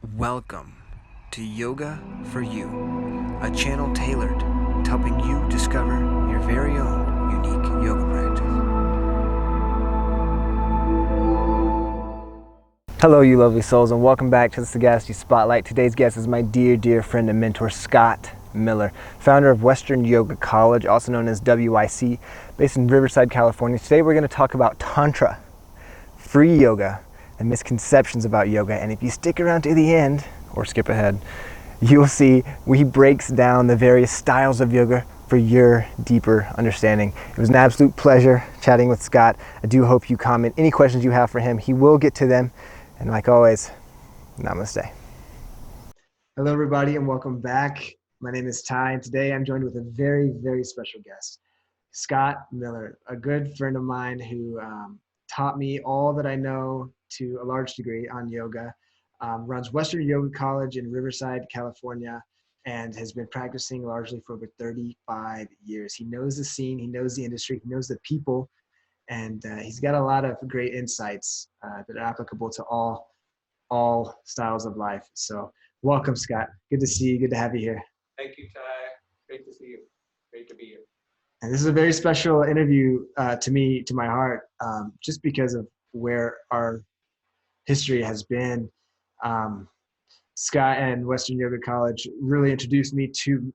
Welcome to Yoga for You, a channel tailored to helping you discover your very own unique yoga practice. Hello, you lovely souls, and welcome back to the Sagacity Spotlight. Today's guest is my dear friend and mentor, Scott Miller, founder of Western Yoga College, also known as WYC, based in Riverside, California. Today we're going to talk about Tantra, free yoga, and misconceptions about yoga. And if you stick around to the end, or skip ahead, you'll see he breaks down the various styles of yoga for your deeper understanding. It was an absolute pleasure chatting with Scott. I do hope you comment any questions you have for him. He will get to them. And like always, Namaste. Hello, everybody, and welcome back. My name is Ty, and today I'm joined with a very special guest, Scott Miller, a good friend of mine who taught me all that I know to a large degree on yoga, runs Western Yoga College in Riverside, California, and has been practicing largely for over 35 years. He knows the scene, he knows the industry, he knows the people, and he's got a lot of great insights that are applicable to all styles of life. So welcome, Scott. Good to see you. Good to have you here. Thank you, Ty. Great to see you. Great to be here. And this is a very special interview to me, to my heart, just because of where our history has been. Scott and Western Yoga College really introduced me to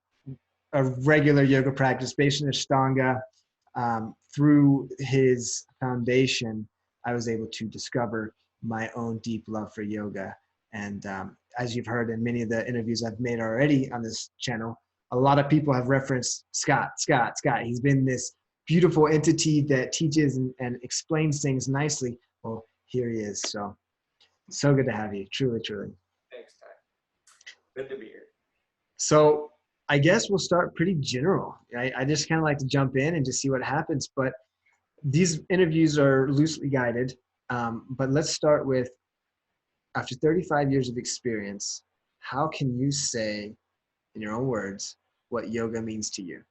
a regular yoga practice based in Ashtanga. Through his foundation, I was able to discover my own deep love for yoga. And as you've heard in many of the interviews I've made already on this channel, a lot of people have referenced Scott. He's been this beautiful entity that teaches and explains things nicely. Well, here he is. So good to have you. Truly. Thanks, Ty. Good to be here. So I guess we'll start pretty general. I just kind of like to jump in and just see what happens. But these interviews are loosely guided. But let's start with, after 35 years of experience, how can you say, in your own words, what yoga means to you?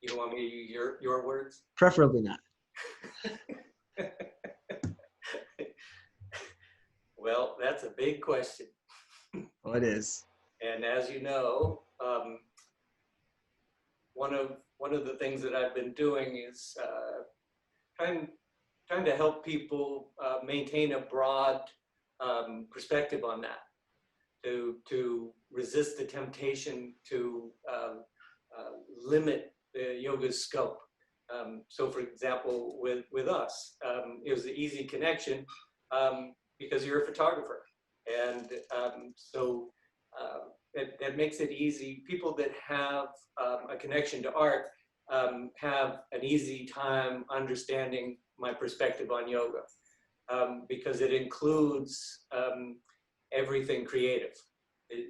You don't want me to use your words? Preferably not. Well, that's a big question. Well, it is. And as you know, one of the things that I've been doing is trying to help people maintain a broad perspective on that, to resist the temptation to limit the yoga's scope. So, for example, with us, it was an easy connection because you're a photographer, and so that makes it easy. People that have a connection to art have an easy time understanding my perspective on yoga, because it includes everything creative,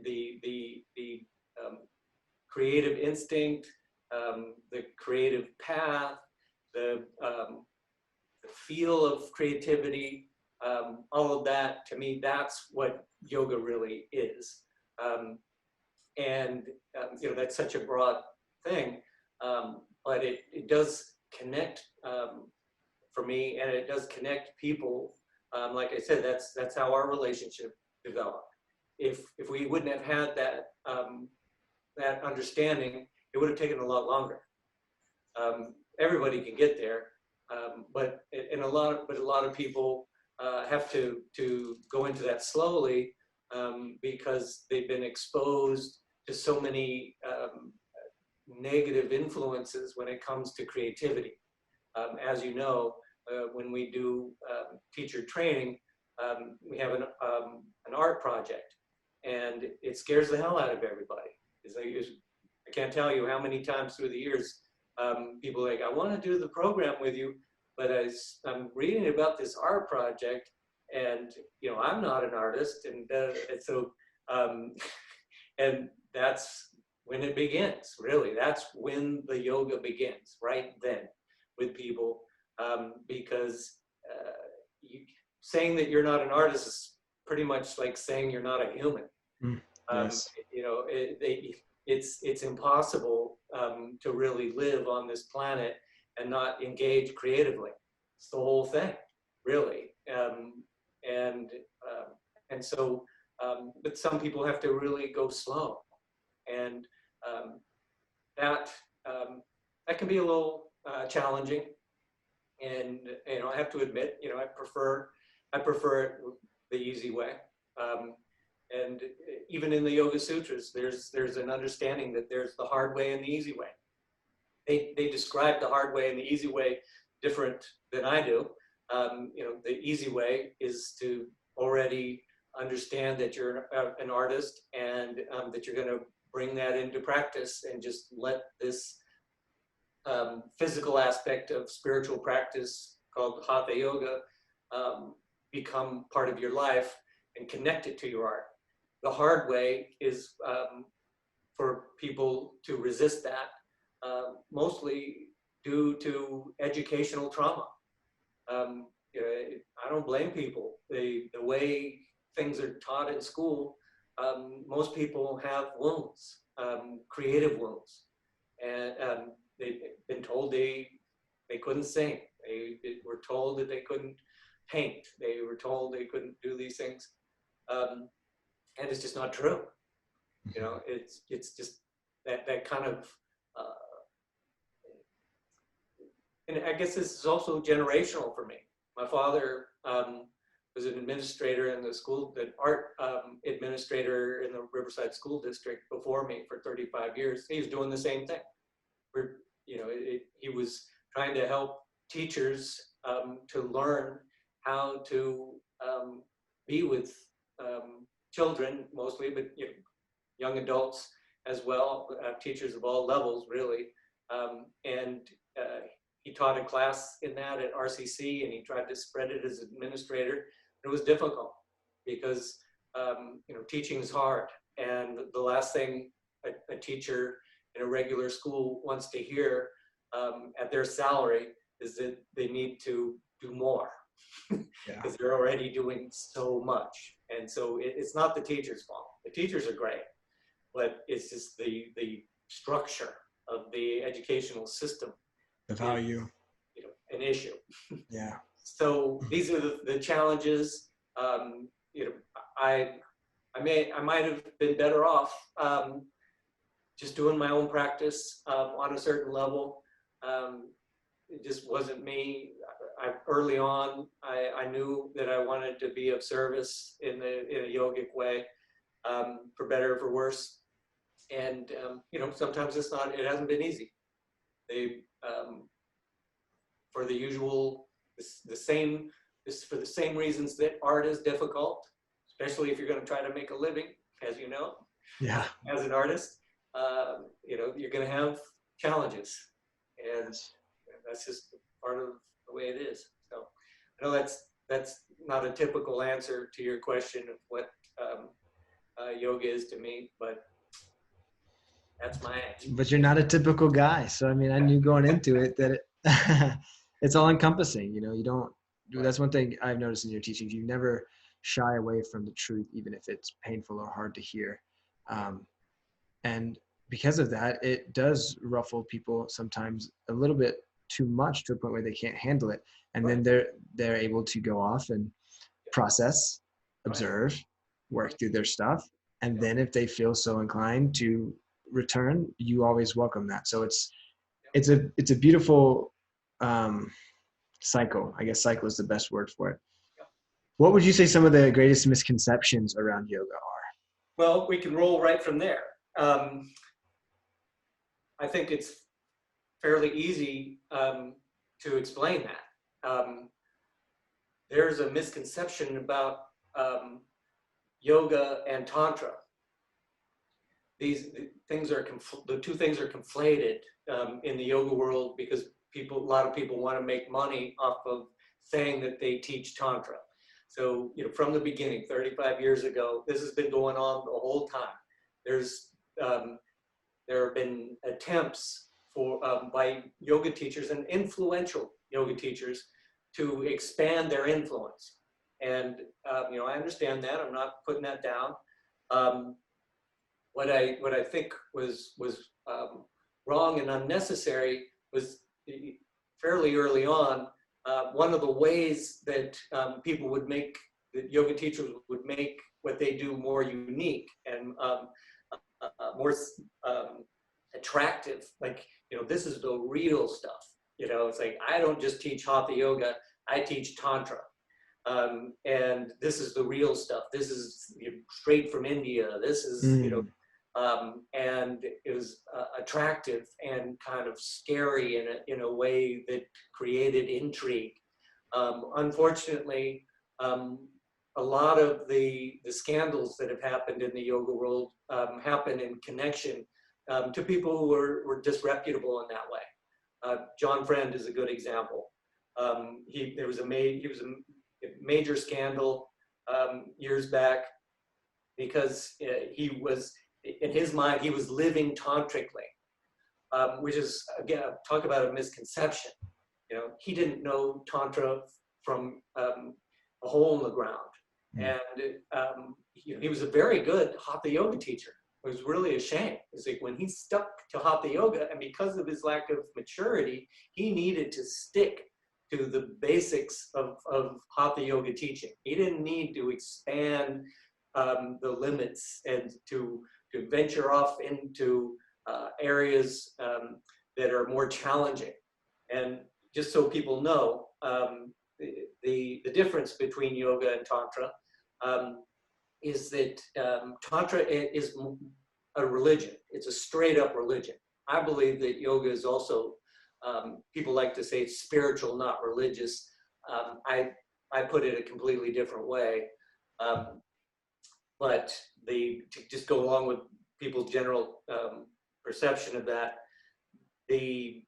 the creative instinct, the creative path, the feel of creativity, all of that. To me, that's what yoga really is. And that's such a broad thing, but it does connect for me, and it does connect people. Like I said, that's how our relationship developed. If we wouldn't have had that that understanding, it would have taken a lot longer. Everybody can get there, but a lot of people have to go into that slowly, because they've been exposed to so many negative influences when it comes to creativity. As you know, when we do teacher training, we have an art project, and it scares the hell out of everybody. I can't tell you how many times through the years people are like, I want to do the program with you, but I'm reading about this art project, and I'm not an artist, and so and that's when it begins. Really, that's when the yoga begins, right then, with people, because saying that you're not an artist is pretty much like saying you're not a human. Yes. It's impossible to really live on this planet and not engage creatively. It's the whole thing, really. And so but some people have to really go slow, and that that can be a little challenging. And I have to admit, I prefer it the easy way. And even in the Yoga Sutras, there's an understanding that there's the hard way and the easy way. They describe the hard way and the easy way different than I do. The easy way is to already understand that you're an artist, and that you're going to bring that into practice and just let this physical aspect of spiritual practice called Hatha Yoga become part of your life and connect it to your art. The hard way is for people to resist that, mostly due to educational trauma. I don't blame people. The way things are taught in school, most people have wounds, creative wounds, and they've been told they couldn't sing. They were told that they couldn't paint. They were told they couldn't do these things, and it's just not true. It's just that kind of. And I guess this is also generational for me. My father was an administrator in the art administrator in the Riverside School District before me for 35 years. He was doing the same thing. He was trying to help teachers to learn how to be with children mostly, but young adults as well, teachers of all levels really. And he taught a class in that at RCC, and he tried to spread it as administrator. It was difficult because teaching is hard, and the last thing a teacher in a regular school wants to hear at their salary is that they need to do more because they're already doing so much. And so it's not the teacher's fault. The teachers are great, but it's just the structure of the educational system. The value. An issue. Yeah. So these are the challenges. I might have been better off just doing my own practice on a certain level. It just wasn't me. Early on, I knew that I wanted to be of service in a yogic way, for better or for worse. And sometimes it hasn't been easy. For the usual, for the same reasons that art is difficult, especially if you're going to try to make a living, as you know, as an artist, you're going to have challenges, and that's just part of the way it is. So I know that's not a typical answer to your question of what yoga is to me, but that's my answer. But you're not a typical guy, so I mean, I knew going into it that it's all encompassing. You don't. That's one thing I've noticed in your teachings. You never shy away from the truth, even if it's painful or hard to hear. And because of that, it does ruffle people sometimes a little bit too much, to a point where they can't handle it, and then they're able to go off and process, observe, work through their stuff, and then if they feel so inclined to return, you always welcome that. So it's a beautiful cycle. I guess cycle is the best word for it. What would you say some of the greatest misconceptions around yoga are? Well, we can roll right from there. I think it's fairly easy to explain that. There's a misconception about yoga and tantra. The two things are conflated in the yoga world, because a lot of people want to make money off of saying that they teach tantra. So from the beginning, 35 years ago, this has been going on the whole time. There have been attempts by yoga teachers and influential yoga teachers to expand their influence. And I understand that. I'm not putting that down. What I think was wrong and unnecessary was fairly early on. One of the ways that that yoga teachers would make what they do more unique and more attractive. Like, this is the real stuff. It's like, I don't just teach Hatha Yoga, I teach Tantra. And this is the real stuff. This is straight from India. This is, and it was attractive and kind of scary in a way that created intrigue. Unfortunately, a lot of the scandals that have happened in the yoga world happen in connection to people who were disreputable in that way. John Friend is a good example. He was a major scandal years back because he was, in his mind, he was living tantrically, which is, again, talk about a misconception. He didn't know Tantra from a hole in the ground. And he was a very good Hatha Yoga teacher. It was really a shame. It's like when he stuck to Hatha Yoga, and because of his lack of maturity, he needed to stick to the basics of Hatha Yoga teaching. He didn't need to expand the limits and to venture off into areas that are more challenging. And just so people know, the difference between yoga and Tantra is that Tantra is a religion. It's a straight up religion. I believe that yoga is also, people like to say it's spiritual, not religious. I put it a completely different way. But to just go along with people's general perception of that, the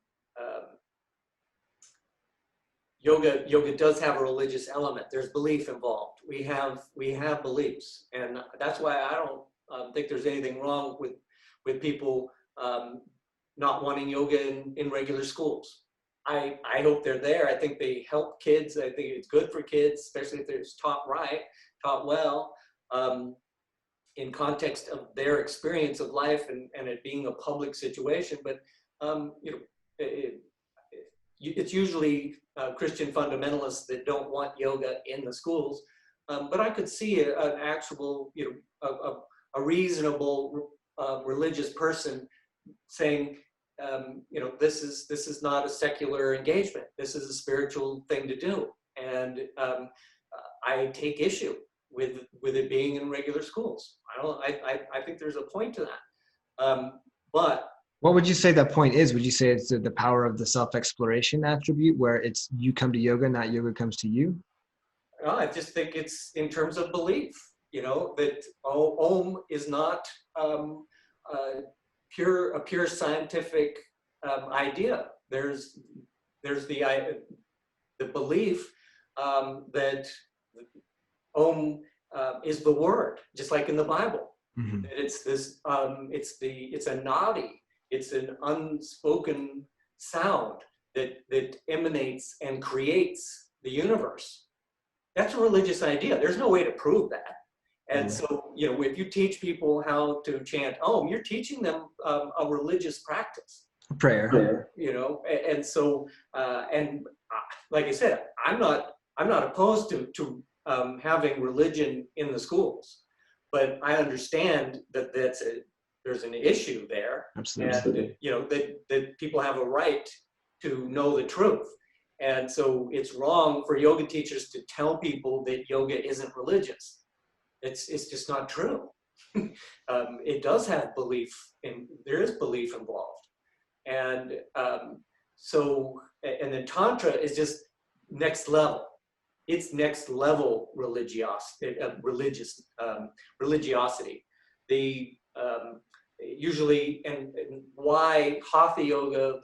yoga does have a religious element. There's belief involved. We have beliefs, and that's why I don't think there's anything wrong with people not wanting yoga in regular schools. I hope they're there. I think they help kids. I think it's good for kids, especially if it's taught right, taught well, in context of their experience of life and it being a public situation. But it's usually Christian fundamentalists that don't want yoga in the schools. But I could see an actual, a reasonable religious person saying, this is not a secular engagement. This is a spiritual thing to do, and I take issue with it being in regular schools. I think there's a point to that, but. What would you say that point is? Would you say it's the power of the self-exploration attribute, where it's you come to yoga, not yoga comes to you? I just think it's in terms of belief, that Om is not a pure scientific idea. There's the belief that Om is the word, just like in the Bible. Mm-hmm. It's this. It's a nadi. It's an unspoken sound that emanates and creates the universe. That's a religious idea. There's no way to prove that. And so, if you teach people how to chant Om, you're teaching them a religious practice. Prayer. And so, like I said, I'm not opposed to having religion in the schools, but I understand that there's an issue there. Absolutely. And that people have a right to know the truth. And so it's wrong for yoga teachers to tell people that yoga isn't religious. It's just not true. It does have belief, and there is belief involved. And and then Tantra is just next level. It's next level religiosity. Usually, and why Hatha Yoga,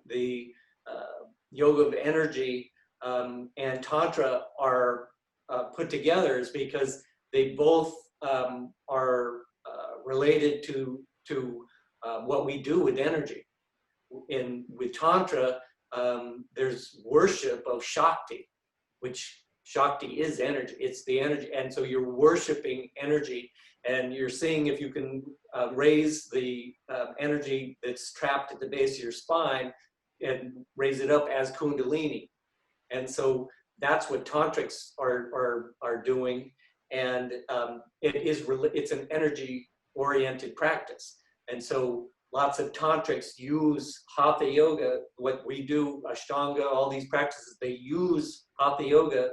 the yoga of energy, and Tantra are put together is because they both are related to what we do with energy. With Tantra, there's worship of Shakti, which Shakti is energy. It's the energy, and so you're worshiping energy, and you're seeing if you can raise the energy that's trapped at the base of your spine and raise it up as Kundalini. And so that's what tantrics are doing. and it's an energy-oriented practice. And so lots of tantrics use hatha yoga. What we do, Ashtanga, all these practices, they use hatha yoga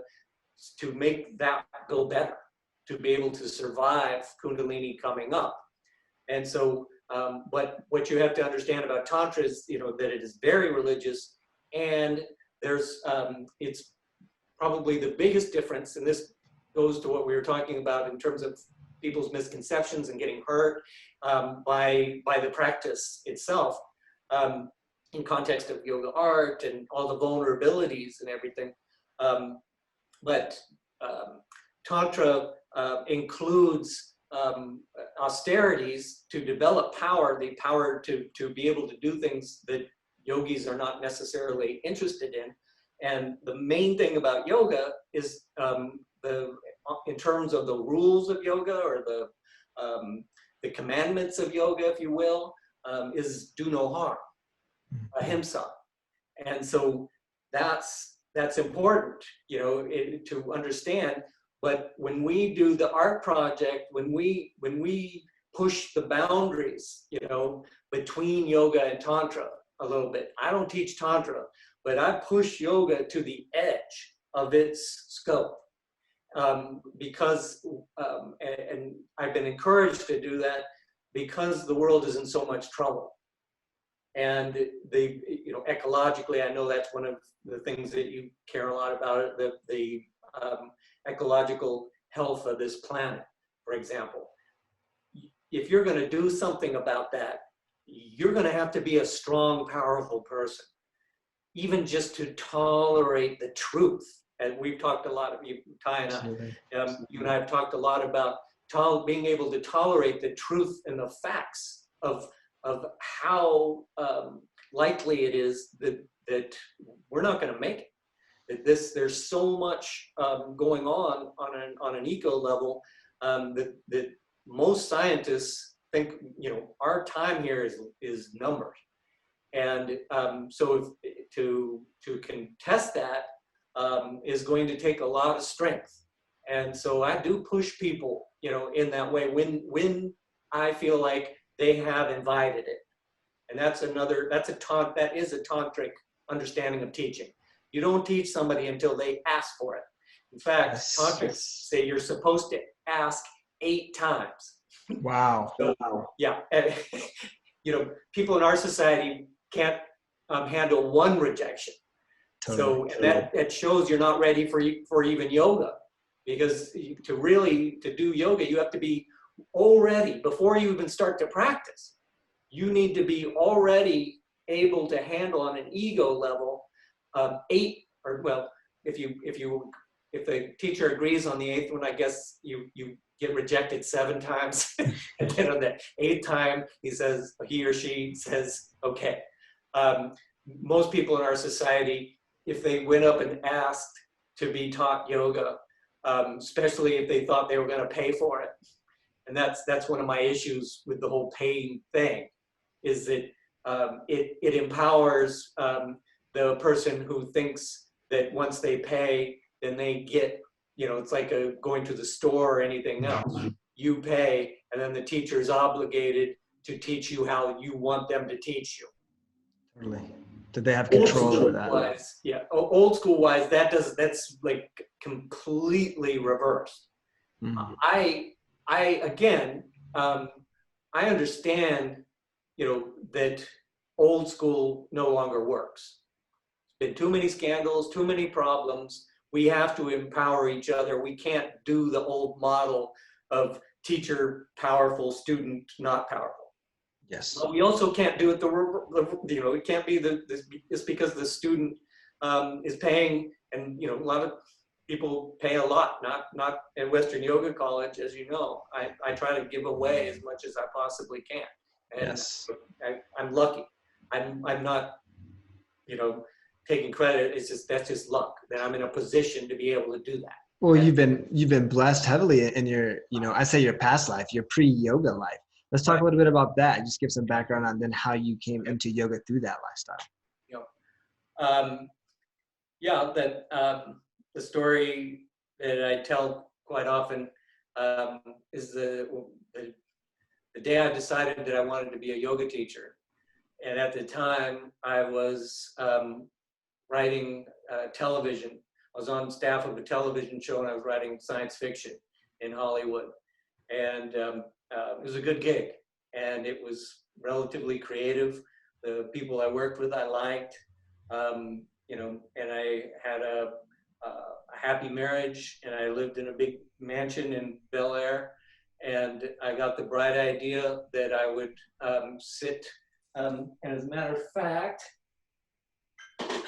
to make that go better, to be able to survive Kundalini coming up. And so, but what you have to understand about Tantra is, that it is very religious, and it's probably the biggest difference, and this goes to what we were talking about in terms of people's misconceptions and getting hurt by the practice itself, in context of yoga art and all the vulnerabilities and everything. But Tantra includes austerities to develop power, the power to be able to do things that yogis are not necessarily interested in. And the main thing about yoga is in terms of the rules of yoga, or the commandments of yoga, if you will, is do no harm, ahimsa. And so that's important, to understand. But when we do the art project, when we push the boundaries, between yoga and tantra a little bit. I don't teach tantra, but I push yoga to the edge of its scope, because and I've been encouraged to do that because the world is in so much trouble. And ecologically, I know that's one of the things that you care a lot about, the ecological health of this planet, for example. If you're going to do something about that, you're going to have to be a strong, powerful person, even just to tolerate the truth. And we've talked a lot, Ty and I, you and I have talked a lot about being able to tolerate the truth and the facts of how likely it is that we're not going to make it. There's so much going on an eco level, that most scientists think our time here is numbered, and so to contest that is going to take a lot of strength. And so I do push people in that way when I feel like they have invited it. And that is a tantric understanding of teaching. You don't teach somebody until they ask for it. In fact, tantrics say you're supposed to ask 8 times. Wow. So, yeah. And, people in our society can't handle one rejection. Totally. So that shows you're not ready for even yoga, because to do yoga, you have to be already, before you even start to practice, you need to be already able to handle on an ego level 8, or well, if the teacher agrees on the 8th one, I guess you get rejected 7 times, and then on the 8th time he or she says okay. Most people in our society, if they went up and asked to be taught yoga, especially if they thought they were going to pay for it, and that's one of my issues with the whole paying thing, is that it empowers the person who thinks that once they pay, then they get, it's like going to the store or anything else. You pay, and then the teacher is obligated to teach you how you want them to teach you. Totally. Did they have control over that? Old school wise, that's like completely reversed. Mm-hmm. I understand, that old school no longer works. There's been too many scandals, too many problems. We have to empower each other. We can't do the old model of teacher powerful, student not powerful. Yes. But we also can't do it it can't be it's because the student is paying, and a lot of people pay a lot. Not at Western Yoga College, as you know. I try to give away as much as I possibly can. And yes. I'm lucky. I'm not, taking credit. That's just luck that I'm in a position to be able to do that. Well, you've been blessed heavily in your, I say your past life, your pre-yoga life. Let's talk a little bit about that. Just give some background on then how you came into yoga through that lifestyle. The story that I tell quite often is the day I decided that I wanted to be a yoga teacher. And at the time, I was writing television. I was on staff of a television show, and I was writing science fiction in Hollywood. And it was a good gig, and it was relatively creative. The people I worked with, I liked, you know, and I had a happy marriage, and I lived in a big mansion in Bel Air. And I got the bright idea that I would sit. And as a matter of fact,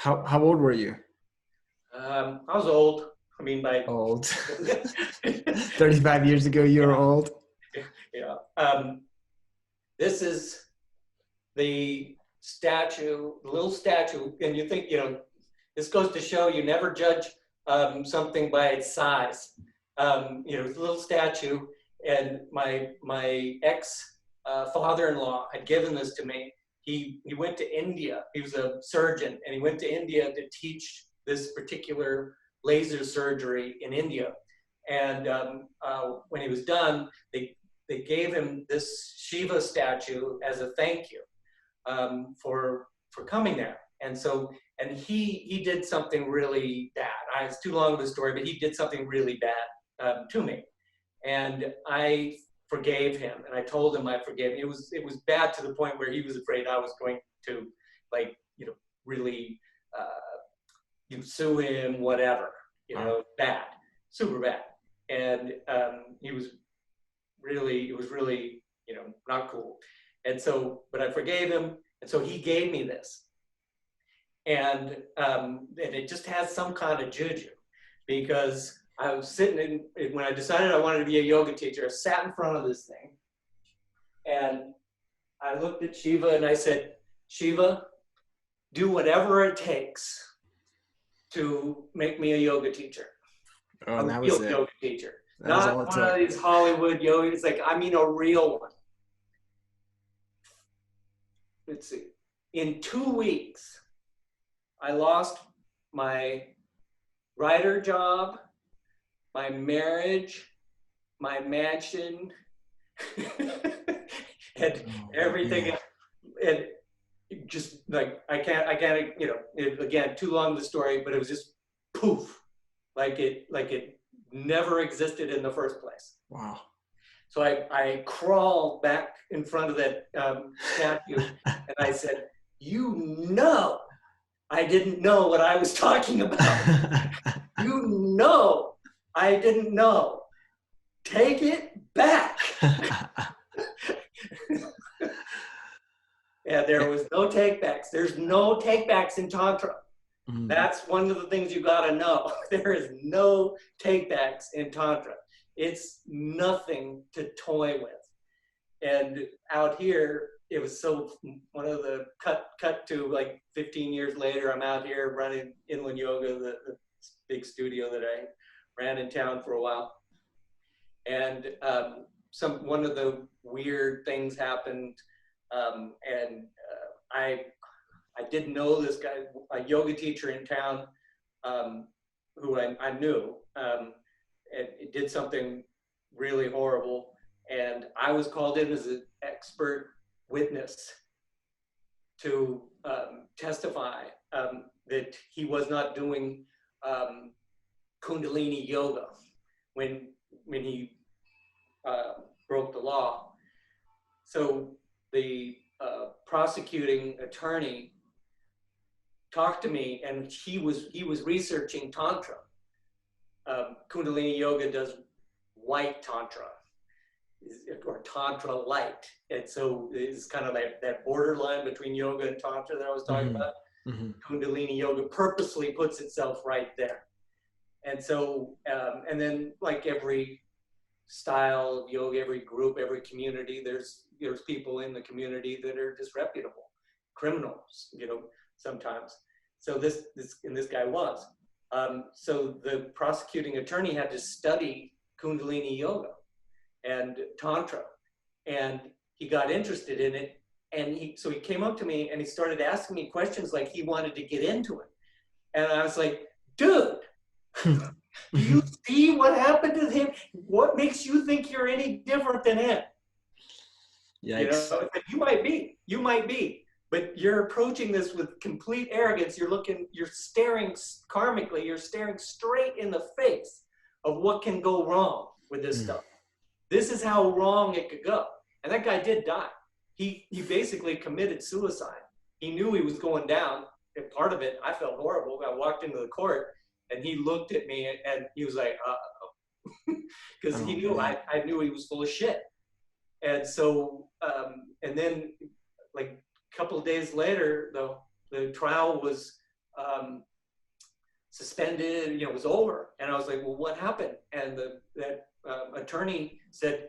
How old were you? I was old. I mean, by Old. 35 years ago, you were old. Yeah. This is the statue, the little statue, and you think, you know, this goes to show you never judge something by its size. You know, it's a little statue, and my ex father-in-law had given this to me. He went to India. He was a surgeon, and he went to India to teach this particular laser surgery in India. And when he was done, they gave him this Shiva statue as a thank you for coming there. And so, and he did something really bad. It's too long of a story, but he did something really bad to me. And I forgave him, and I told him I forgave him. It was bad to the point where he was afraid I was going to, like, you know, really sue him, whatever, you know, bad, super bad. And it was really, you know, not cool. And so, but I forgave him, and so he gave me this. And it just has some kind of juju, because I was sitting in, when I decided I wanted to be a yoga teacher, I sat in front of this thing, and I looked at Shiva and I said, Shiva, do whatever it takes to make me a yoga teacher. Oh, A that real was it. yoga teacher. That was Not all it one took. of these Hollywood yoga. It's like, I mean, a real one. Let's see. In 2 weeks, I lost my writer job, my marriage, my mansion, and everything. Yeah. And just like, I can't, you know, again, too long the story, but it was just poof, like it never existed in the first place. Wow. So I crawled back in front of that statue, and I said, you know, I didn't know what I was talking about. You know, I didn't know. Take it back. Yeah, there was no takebacks. There's no takebacks in Tantra. Mm. That's one of the things you gotta know. There is no takebacks in Tantra. It's nothing to toy with. And out here, it was so, one of the cut to like 15 years later, I'm out here running Inland Yoga, the big studio that I ran in town for a while. And one of the weird things happened, and I didn't know this guy, a yoga teacher in town, who I knew, and it did something really horrible. And I was called in as an expert witness to testify that he was not doing Kundalini yoga when he broke the law. So the prosecuting attorney talked to me, and he was researching Tantra. Kundalini yoga does white Tantra, or Tantra light. And so it's kind of like that borderline between yoga and Tantra that I was talking about. Mm-hmm. Kundalini yoga purposely puts itself right there. And so, and then like every style of yoga, every group, every community, there's people in the community that are disreputable, criminals, you know, sometimes. So this guy was. So the prosecuting attorney had to study Kundalini yoga and Tantra, and he got interested in it. And so he came up to me and he started asking me questions like he wanted to get into it. And I was like, dude, Do you see what happened to him? What makes you think you're any different than him? Yikes. You know, it's like, you might be, but you're approaching this with complete arrogance. You're staring karmically, you're staring straight in the face of what can go wrong with this stuff. This is how wrong it could go. And that guy did die. He basically committed suicide. He knew he was going down. And part of it, I felt horrible. I walked into the court and he looked at me and he was like, because he knew I knew he was full of shit. And so, and then like a couple of days later, the trial was suspended, you know, it was over. And I was like, well, what happened? And that attorney said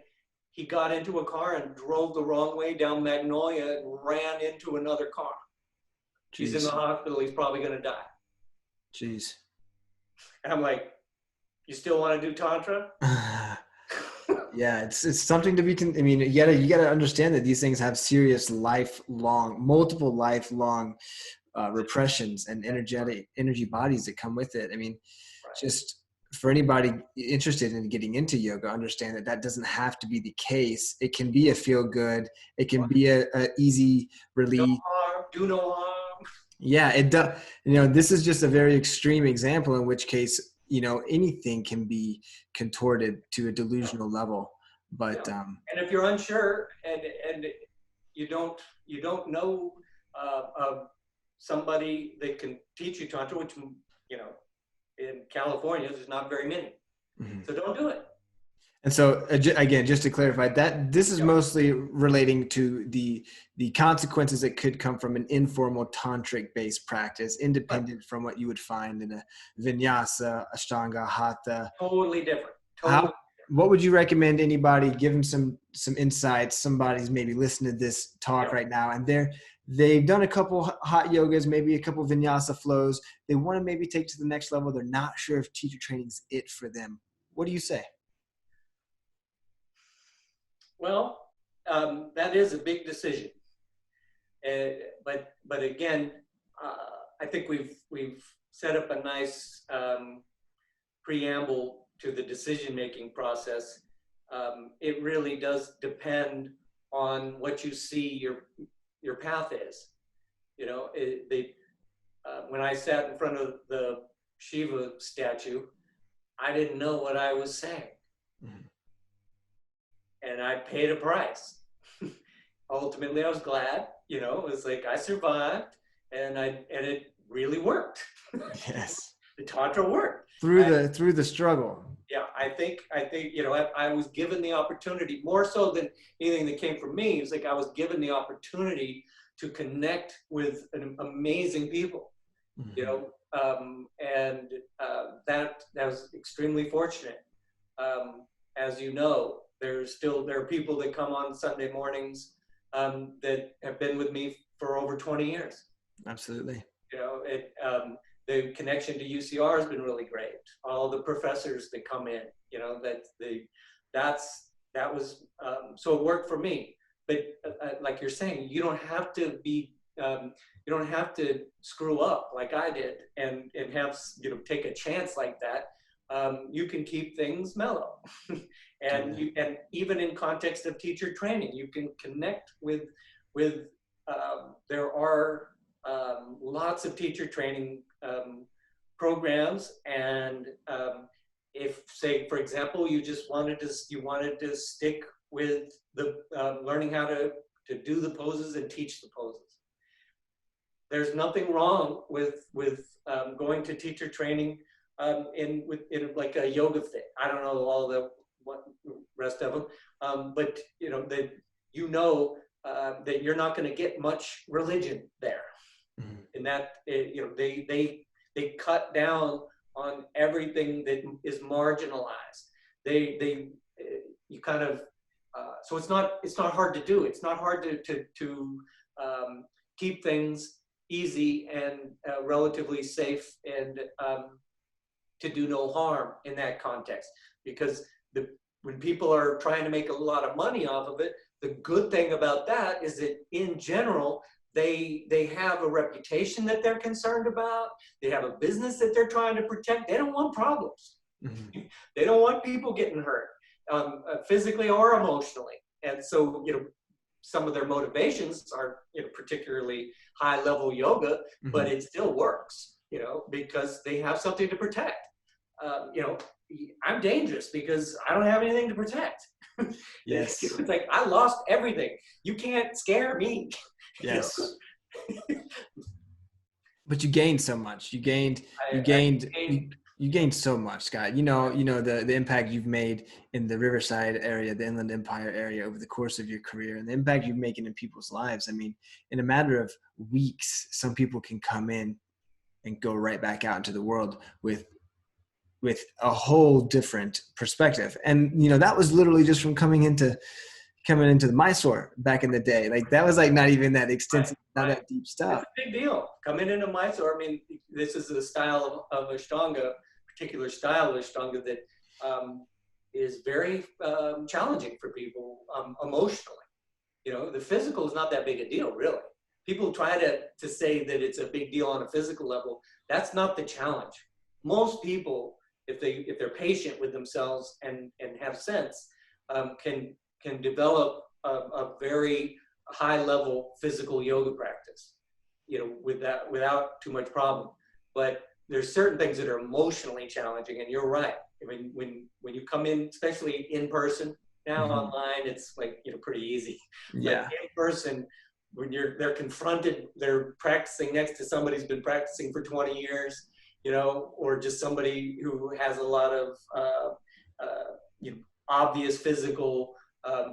he got into a car and drove the wrong way down Magnolia and ran into another car. Jeez. He's in the hospital, he's probably gonna die. Jeez. And I'm like, you still wanna do Tantra? Yeah, it's something to be. I mean, you gotta understand that these things have serious multiple lifelong repressions and energy bodies that come with it. I mean, just for anybody interested in getting into yoga, understand that doesn't have to be the case. It can be a feel good. It can be a easy relief. No harm, do no harm. Yeah, it does. You know, this is just a very extreme example, in which case, you know, anything can be contorted to a delusional level. But and if you're unsure and you don't know of somebody that can teach you Tantra, which, you know, in California there's not very many, so don't do it. And so again, just to clarify, that this is mostly relating to the consequences that could come from an informal tantric based practice, independent from what you would find in a vinyasa, ashtanga, hatha. Totally different. What would you recommend anybody? Give them some insights. Somebody's maybe listening to this talk right now, and they've done a couple hot yogas, maybe a couple vinyasa flows. They want to maybe take to the next level. They're not sure if teacher training is it for them. What do you say? Well, that is a big decision, but again, I think we've set up a nice preamble to the decision-making process. It really does depend on what you see your path is. You know, when I sat in front of the Shiva statue, I didn't know what I was saying. And I paid a price. Ultimately, I was glad, you know, it was like I survived and it really worked. Yes. The Tantra worked. Through the struggle. Yeah, I think, you know, I was given the opportunity, more so than anything that came from me. It's like I was given the opportunity to connect with amazing people, you know, and that was extremely fortunate. As you know, there are people that come on Sunday mornings that have been with me for over 20 years. Absolutely. You know, the connection to UCR has been really great. All the professors that come in, you know, that was so it worked for me. But like you're saying, you don't have to screw up like I did and have, you know, take a chance like that. You can keep things mellow. And even in context of teacher training, you can connect with there are lots of teacher training programs, and if, say, for example, you wanted to stick with the learning how to do the poses and teach the poses, there's nothing wrong with going to teacher training in like a yoga thing. I don't know all the rest of them, but you know that that you're not going to get much religion there. In that, you know, they cut down on everything that is marginalized. You kind of so it's not hard to do. It's not hard to keep things easy and relatively safe and to do no harm in that context, because when people are trying to make a lot of money off of it, the good thing about that is that in general, they have a reputation that they're concerned about. They have a business that they're trying to protect. They don't want problems. They don't want people getting hurt, physically or emotionally. And so, some of their motivations are, particularly high level yoga, but it still works, because they have something to protect. I'm dangerous because I don't have anything to protect. Yes. It's like, I lost everything. You can't scare me. Yes. But you gained so much. You gained so much, Scott. The impact you've made in the Riverside area, the Inland Empire area over the course of your career, and the impact you're making in people's lives. I mean, in a matter of weeks, some people can come in and go right back out into the world with a whole different perspective. And, that was literally just from coming into the Mysore back in the day. Like, that was like not even that extensive, not that deep stuff. It's a big deal. Coming into Mysore, I mean, this is a style of Ashtanga, particular style of Ashtanga that is very challenging for people emotionally. The physical is not that big a deal, really. People try to say that it's a big deal on a physical level. That's not the challenge. Most people, if they're patient with themselves and have sense, can develop a very high level physical yoga practice, without too much problem. But there's certain things that are emotionally challenging, and you're right. I mean, when you come in, especially in person, now online, it's like, pretty easy. Yeah. But in person, when they're confronted, they're practicing next to somebody who's been practicing for 20 years, or just somebody who has a lot of obvious physical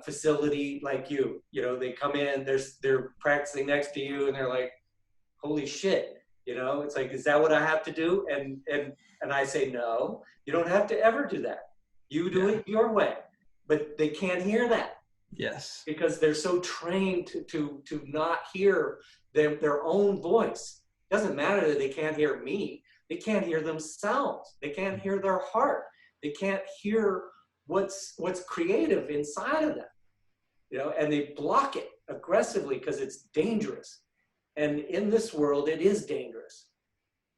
facility like you. They come in, they're practicing next to you, and they're like, holy shit. It's like, is that what I have to do? And I say, no, you don't have to ever do that. You do it your way. But they can't hear that. Yes. Because they're so trained to not hear their own voice. It doesn't matter that they can't hear me. They can't hear themselves. They can't hear their heart. They can't hear what's creative inside of them. And they block it aggressively because it's dangerous. And in this world, it is dangerous.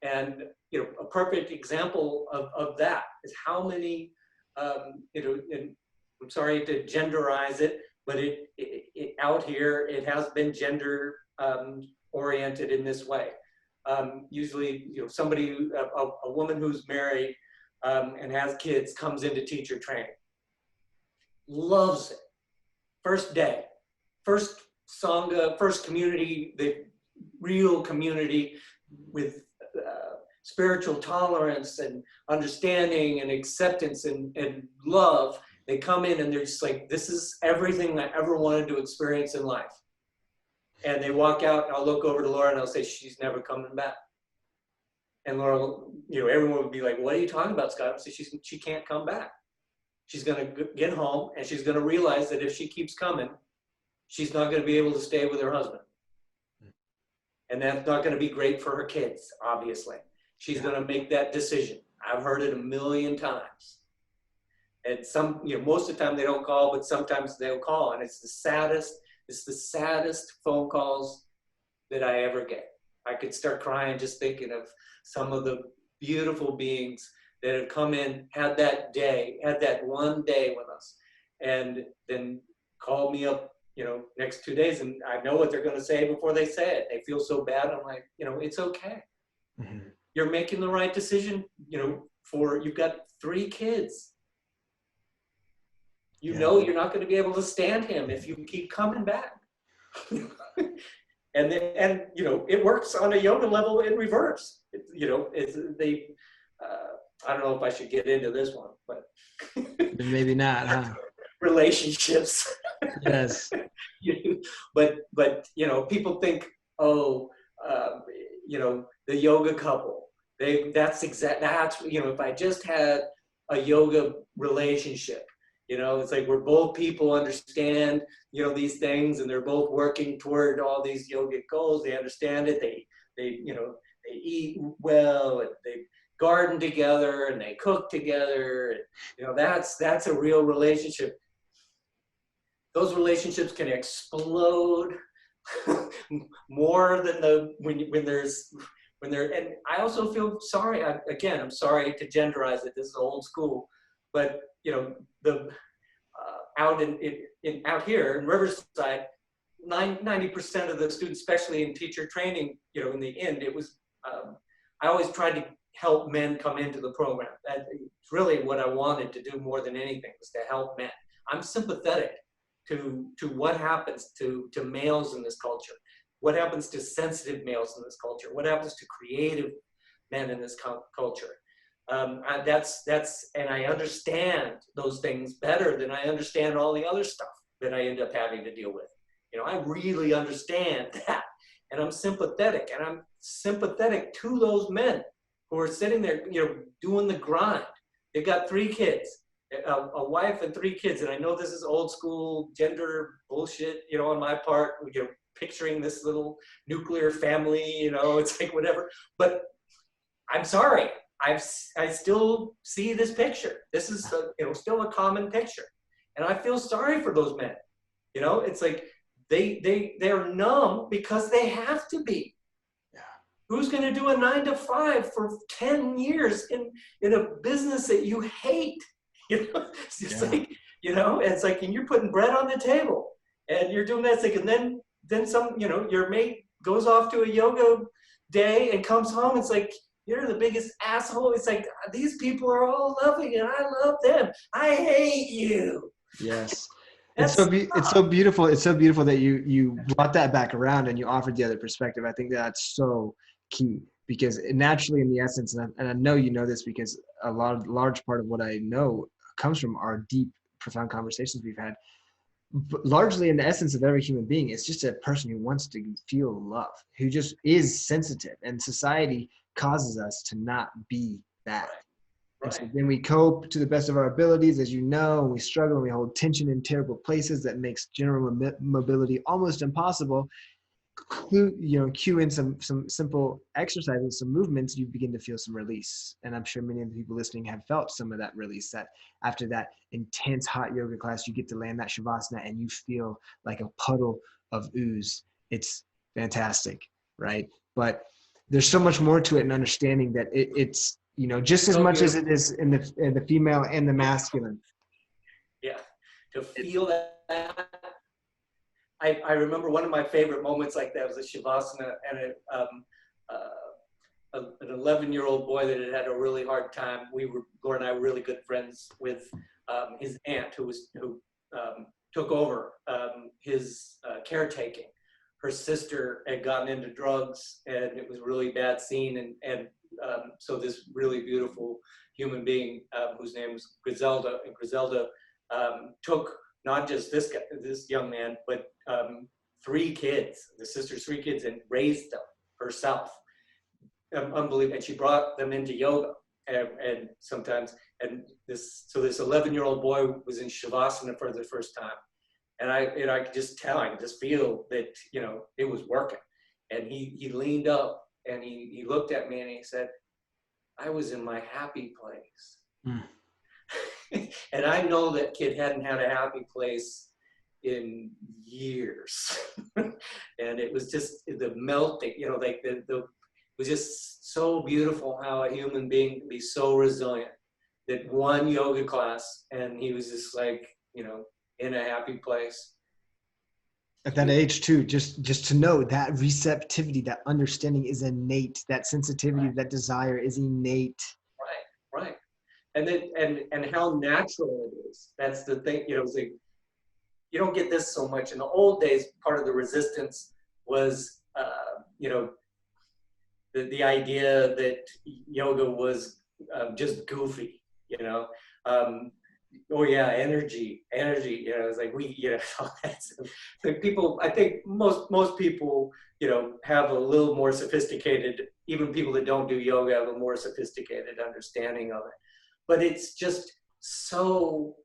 And, a perfect example of that is how many, and I'm sorry to genderize it, but it out here, it has been gender oriented in this way. Usually, somebody, a woman who's married and has kids comes into teacher training. Loves it. First day, first Sangha, first community, the real community with spiritual tolerance and understanding and acceptance and love. They come in and they're just like, this is everything I ever wanted to experience in life. And they walk out, and I'll look over to Laura and I'll say, she's never coming back. And Laura, everyone would be like, what are you talking about, Scott? I say, she can't come back. She's going to get home, and she's going to realize that if she keeps coming, she's not going to be able to stay with her husband. And that's not going to be great for her kids, obviously. She's going to make that decision. I've heard it a million times. And most of the time they don't call, but sometimes they'll call. And it's the saddest phone calls that I ever get. I could start crying just thinking of some of the beautiful beings that have come in, had that one day with us, and then called me up, next 2 days, and I know what they're going to say before they say it. They feel so bad. I'm like, it's okay. Mm-hmm. You're making the right decision, you've got 3 kids. You're not going to be able to stand him if you keep coming back. And it works on a yoga level in reverse. I don't know if I should get into this one, but maybe not, huh? Relationships. Yes. But people think, the yoga couple. If I just had a yoga relationship, it's like we're both people understand, these things, and they're both working toward all these yogic goals. They understand it. They eat well, and they garden together, and they cook together. And, that's a real relationship. Those relationships can explode more than when there's when they're, and I also feel sorry. Again, I'm sorry to genderize it. This is old school, but you know, the out out here in Riverside, 90% of the students, especially in teacher training, you know, in the end, it was, I always tried to help men come into the program. That's really what I wanted to do more than anything, was to help men. I'm sympathetic to what happens to males in this culture, what happens to sensitive males in this culture, what happens to creative men in this culture. And I understand those things better than I understand all the other stuff that I end up having to deal with. You know, I really understand that, and I'm sympathetic to those men who are sitting there, you know, doing the grind. They've got 3 kids, a wife and 3 kids, and I know this is old school gender bullshit, you know, on my part, you know, picturing this little nuclear family, you know, it's like whatever. But I'm sorry, I still see this picture. This is you know, still a common picture, and I feel sorry for those men. You know, it's like they're numb because they have to be. Yeah. Who's going to do a 9 to 5 for 10 years in a business that you hate? You know, it's just like, you know, it's like, and you're putting bread on the table, and you're doing that thing, and then some, you know, your mate goes off to a yoga day and comes home. It's like, you're the biggest asshole. It's like, these people are all loving and I love them. I hate you. Yes. It's so beautiful. It's so beautiful that you brought that back around and you offered the other perspective. I think that's so key, because naturally, in the essence, and I know you know this because a large part of what I know comes from our deep, profound conversations we've had. But largely, in the essence of every human being, it's just a person who wants to feel love, who just is sensitive, and society causes us to not be that. And so then we cope to the best of our abilities, as you know, and we struggle and we hold tension in terrible places that makes general mobility almost impossible. Cue in some simple exercises, some movements, you begin to feel some release. And I'm sure many of the people listening have felt some of that release, that after that intense hot yoga class, you get to land that Shavasana and you feel like a puddle of ooze. It's fantastic, right? But there's so much more to it, and understanding that it's, you know, just as much as it is in the female and the masculine. Yeah, to feel that. I remember one of my favorite moments like that was a Shavasana, and an 11-year-old boy that had a really hard time. Laura and I were really good friends with his aunt, who took over his caretaking. Her sister had gotten into drugs, and it was a really bad scene. And so this really beautiful human being, whose name was Griselda, and Griselda took not just this young man, but 3 kids, the sister's 3 kids, and raised them herself. Unbelievable. And she brought them into yoga, and sometimes, and this 11-year-old boy was in Shavasana for the first time. And I could just tell, I could just feel that, you know, it was working. And he leaned up and he looked at me and he said, I was in my happy place. Mm. And I know that kid hadn't had a happy place in years. And it was just the melting, you know, like it was just so beautiful how a human being can be so resilient. That one yoga class, and he was just like, you know, in a happy place. At that age too, just to know that receptivity, that understanding is innate, that sensitivity, that desire is innate. Right. And then, and how natural it is. That's the thing, you know, it's like, you don't get this so much. In the old days, part of the resistance was, you know, the idea that yoga was just goofy, you know. Oh yeah, energy, you know, it's like you know, that's, people, I think most people, you know, have a little more sophisticated, even people that don't do yoga have a more sophisticated understanding of it. But it's just so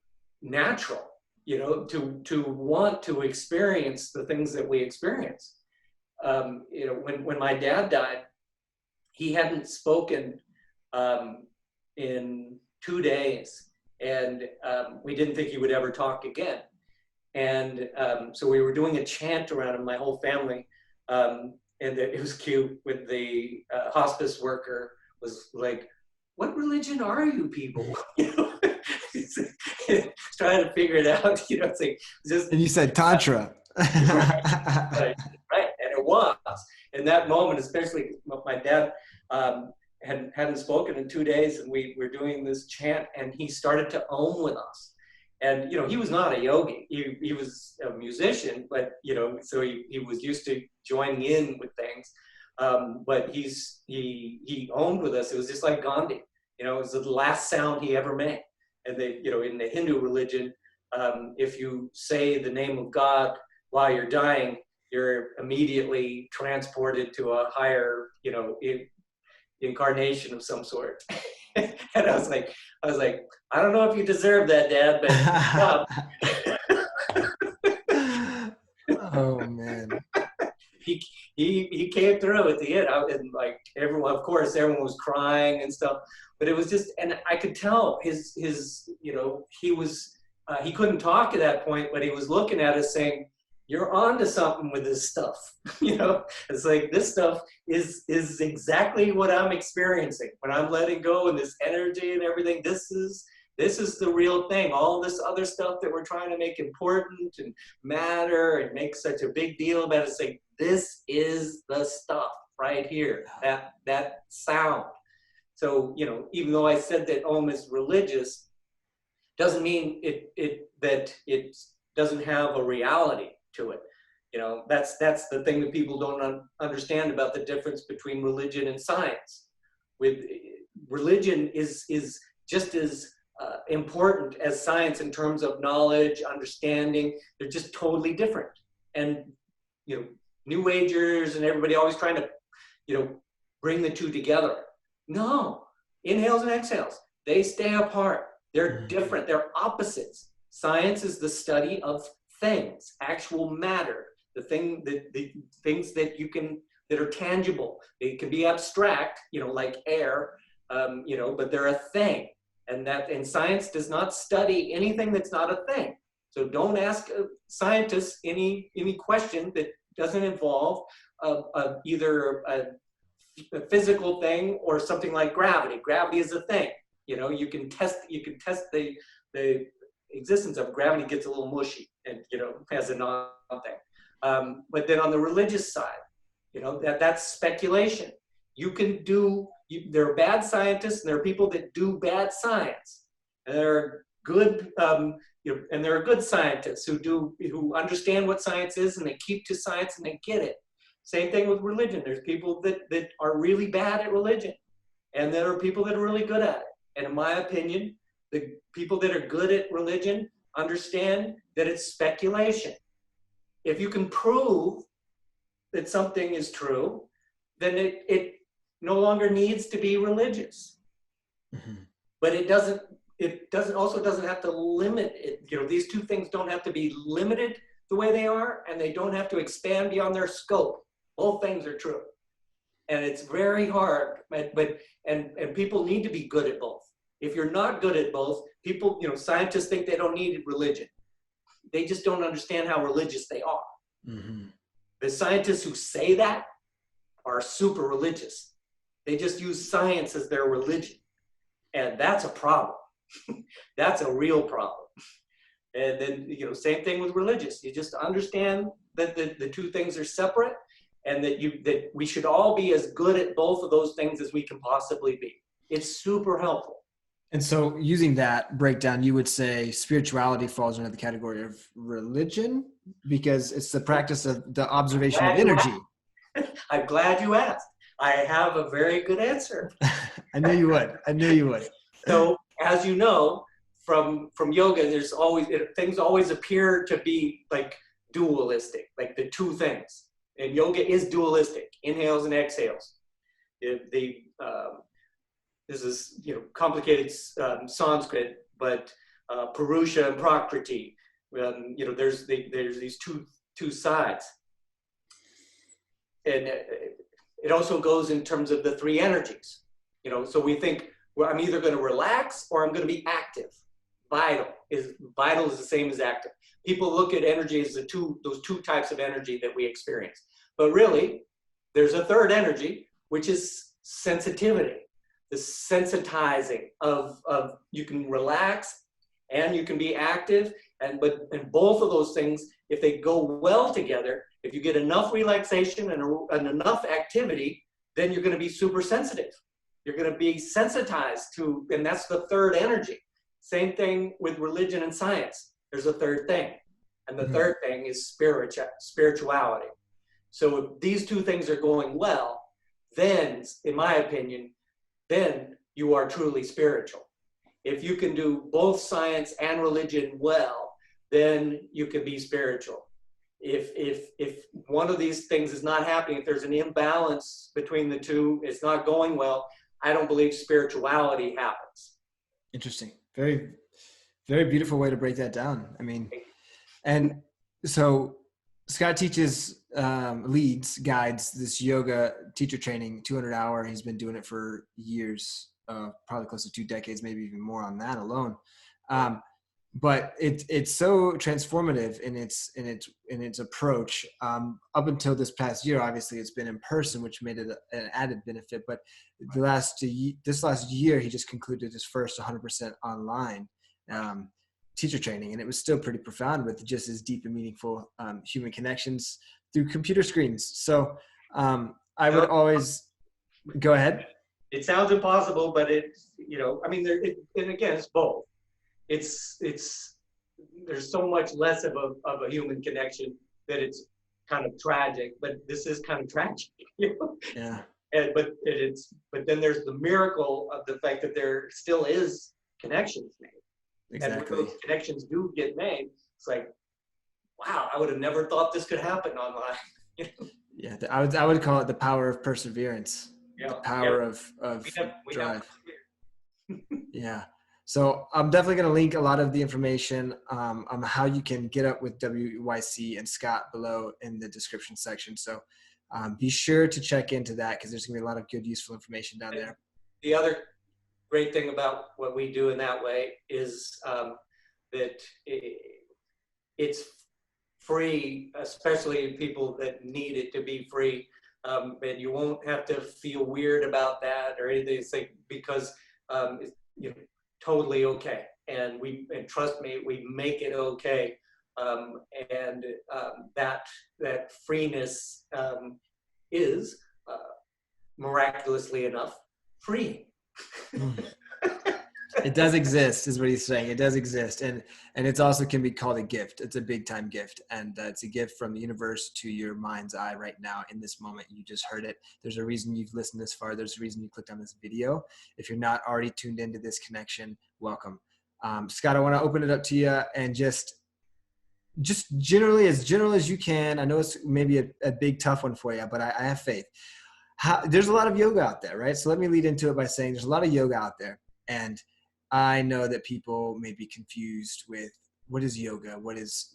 natural, you know, to want to experience the things that we experience. You know, when my dad died, he hadn't spoken in 2 days. And we didn't think he would ever talk again. And so we were doing a chant around him, my whole family, and it was cute with the hospice worker was like, "What religion are you people?" You know, trying to figure it out. You know, it's like just. And you said Tantra. Right, right, and it was. In that moment, especially my dad hadn't spoken in 2 days, and we were doing this chant, and he started to Om with us. And you know, he was not a yogi. He was a musician, but you know, so he was used to joining in with things. But he Ommed with us. It was just like Gandhi. You know, it was the last sound he ever made. And they, you know, in the Hindu religion, if you say the name of God while you're dying, you're immediately transported to a higher, you know, incarnation of some sort. And I was like, I don't know if you deserve that, Dad, but oh man. He came through at the end. And like everyone, of course, everyone was crying and stuff. But it was just, and I could tell his you know, he couldn't talk at that point, but he was looking at us saying, "You're on to something with this stuff." You know, it's like this stuff is exactly what I'm experiencing when I'm letting go and this energy and everything. This is the real thing. All this other stuff that we're trying to make important and matter and make such a big deal about, it's like, this is the stuff right here, that sound. So, you know, even though I said that Om is religious, doesn't mean that it doesn't have a reality to it. You know, that's the thing that people don't understand about the difference between religion and science. With religion is just as important as science in terms of knowledge, understanding. They're just totally different. And you know, New Agers and everybody always trying to, you know, bring the two together. No, inhales and exhales, they stay apart. They're different. They're opposites. Science is the study of things, actual matter, the things that you can, that are tangible. They can be abstract, you know, like air, you know, but they're a thing. And science does not study anything that's not a thing. So don't ask scientists any question that doesn't involve either a physical thing or something like gravity. Gravity is a thing. You know, you can test the existence of gravity. Gets a little mushy and, you know, has a non-thing. But then on the religious side, you know, that's speculation. You can do, there are bad scientists and there are people that do bad science. And there are good, you know, and there are good scientists who understand what science is and they keep to science and they get it. Same thing with religion. There's people that are really bad at religion, and there are people that are really good at it. And in my opinion, the people that are good at religion understand that it's speculation. If you can prove that something is true, then it no longer needs to be religious. Mm-hmm. But it doesn't have to limit it. You know, these two things don't have to be limited the way they are, and they don't have to expand beyond their scope. Both things are true. And it's very hard, but people need to be good at both. If you're not good at both, people, you know, scientists think they don't need religion. They just don't understand how religious they are. Mm-hmm. The scientists who say that are super religious. They just use science as their religion. And that's a problem. That's a real problem. And then, you know, same thing with religious. You just understand that the two things are separate, and that we should all be as good at both of those things as we can possibly be. It's super helpful. And so using that breakdown, you would say spirituality falls under the category of religion because it's the practice of the observation of energy. I'm glad you asked. I have a very good answer. I knew you would. So, as you know, from yoga, there's always, things always appear to be like dualistic, like the two things. And yoga is dualistic, inhales and exhales. This is, you know, complicated Sanskrit, but Purusha and Prakriti. You know, there's these two sides, and it also goes in terms of the three energies. You know, so we think, well, I'm either going to relax or I'm going to be active. Vital is the same as active. People look at energy as those two types of energy that we experience. But really, there's a third energy, which is sensitivity, the sensitizing of you can relax and you can be active. And both of those things, if they go well together, if you get enough relaxation and enough activity, then you're going to be super sensitive. You're going to be sensitized to, and that's the third energy. Same thing with religion and science. There's a third thing. And the third thing is spirituality. So if these two things are going well, then, in my opinion, then you are truly spiritual. If you can do both science and religion well, then you can be spiritual. If one of these things is not happening, if there's an imbalance between the two, it's not going well, I don't believe spirituality happens. Interesting. Very, very beautiful way to break that down. I mean, and so Scott teaches, leads, guides this yoga teacher training, 200-hour. He's been doing it for years, probably close to 2 decades, maybe even more on that alone. But it's so transformative in its approach. Up until this past year, obviously, it's been in person, which made it an added benefit. But this last year, he just concluded his first 100% online teacher training, and it was still pretty profound with just as deep and meaningful human connections through computer screens. So I would always go ahead. It sounds impossible, but it's, I mean, and again, it's both. It's there's so much less of a human connection that it's kind of tragic, but this is kind of tragic. Yeah. But then there's the miracle of the fact that there still is connections made. Exactly. And when those connections do get made, it's like, wow, I would have never thought this could happen online. Yeah, I would call it the power of perseverance. Yeah. The power of We drive. Yeah. So I'm definitely going to link a lot of the information on how you can get up with WYC and Scott below in the description section. So be sure to check into that, because there's going to be a lot of good, useful information down there. The other great thing about what we do in that way is that it's free, especially people that need it to be free. And you won't have to feel weird about that or anything. It's like, because it's, totally okay. And trust me, we make it okay. And that freeness is miraculously enough free. It does exist, is what he's saying. It does exist. And it's also can be called a gift. It's a big time gift. And it's a gift from the universe to your mind's eye right now in this moment. You just heard it. There's a reason you've listened this far. There's a reason you clicked on this video. If you're not already tuned into this connection, welcome. Scott, I want to open it up to you and just generally, as general as you can. I know it's maybe a big, tough one for you, but I have faith. There's a lot of yoga out there, right? So let me lead into it by saying there's a lot of yoga out there. And I know that people may be confused with what is yoga, what is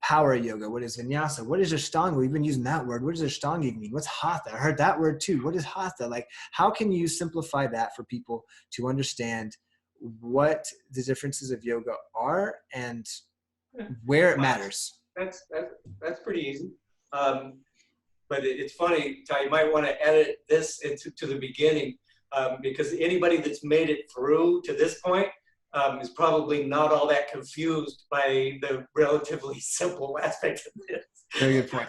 power yoga, what is vinyasa, what is ashtanga? We've been using that word. What does ashtanga mean? What's hatha? I heard that word too. What is hatha? Like, how can you simplify that for people to understand what the differences of yoga are and where it matters? That's pretty easy. But it's funny, Ty, you might want to edit this to the beginning. Because anybody that's made it through to this point is probably not all that confused by the relatively simple aspect of this. Very good point.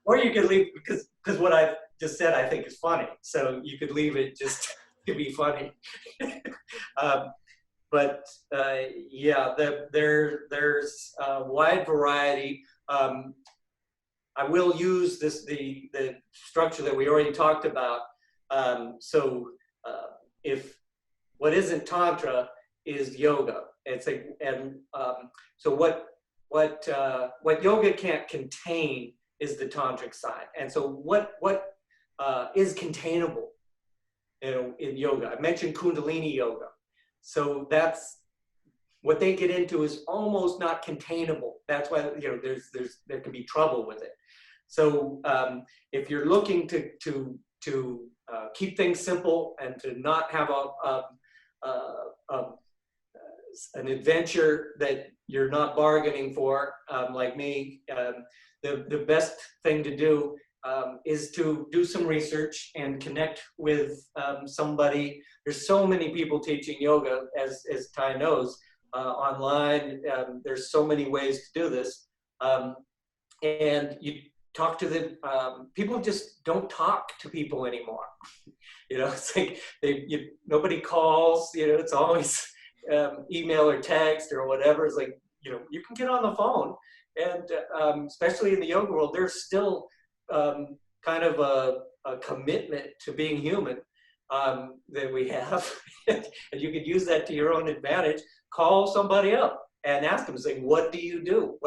Or you could leave, because what I just said I think is funny. So you could leave it just to be funny. Yeah, there's a wide variety. I will use the structure that we already talked about. If what isn't tantra is yoga, so what yoga can't contain is the tantric side. And so what is containable, in yoga? I mentioned Kundalini yoga. So that's what they get into is almost not containable. That's why there can be trouble with it. So if you're looking to keep things simple and to not have an adventure that you're not bargaining for, like me, the best thing to do is to do some research and connect with somebody. There's so many people teaching yoga, as Ty knows, online. There's so many ways to do this. And you talk to them. People just don't talk to people anymore. It's like nobody calls. It's always email or text or whatever. It's like, you can get on the phone, and especially in the yoga world, there's still kind of a commitment to being human that we have. And you could use that to your own advantage. Call somebody up and ask them, say, what do you do?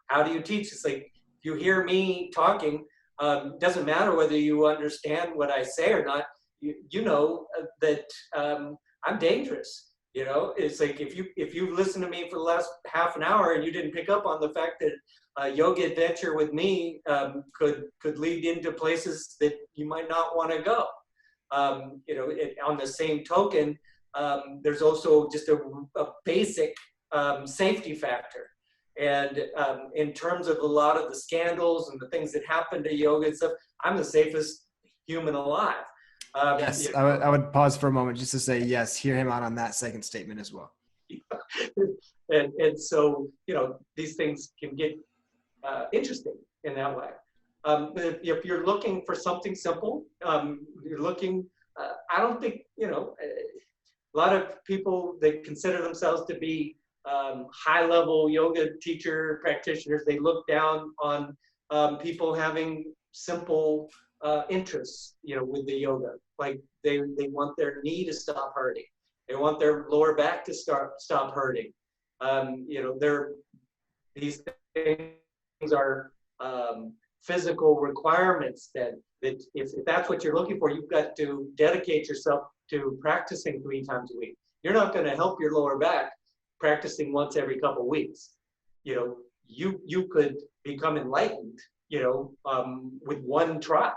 How do you teach? It's like, if you hear me talking, doesn't matter whether you understand what I say or not, you know that I'm dangerous. It's like, if you listened to me for the last half an hour and you didn't pick up on the fact that a yoga adventure with me could lead into places that you might not want to go. On the same token, there's also just a basic safety factor. And in terms of a lot of the scandals and the things that happen to yoga and stuff, I'm the safest human alive. Yes, I would pause for a moment just to say, yes, hear him out on that second statement as well. And so, these things can get interesting in that way. If you're looking for something simple, you're looking, I don't think, a lot of people that consider themselves to be high-level yoga teacher practitioners, they look down on people having simple interests, with the yoga. Like they want their knee to stop hurting. They want their lower back to stop hurting. These things are physical requirements that if that's what you're looking for, you've got to dedicate yourself to practicing 3 times a week. You're not going to help your lower back practicing once every couple of weeks. You could become enlightened, with one try.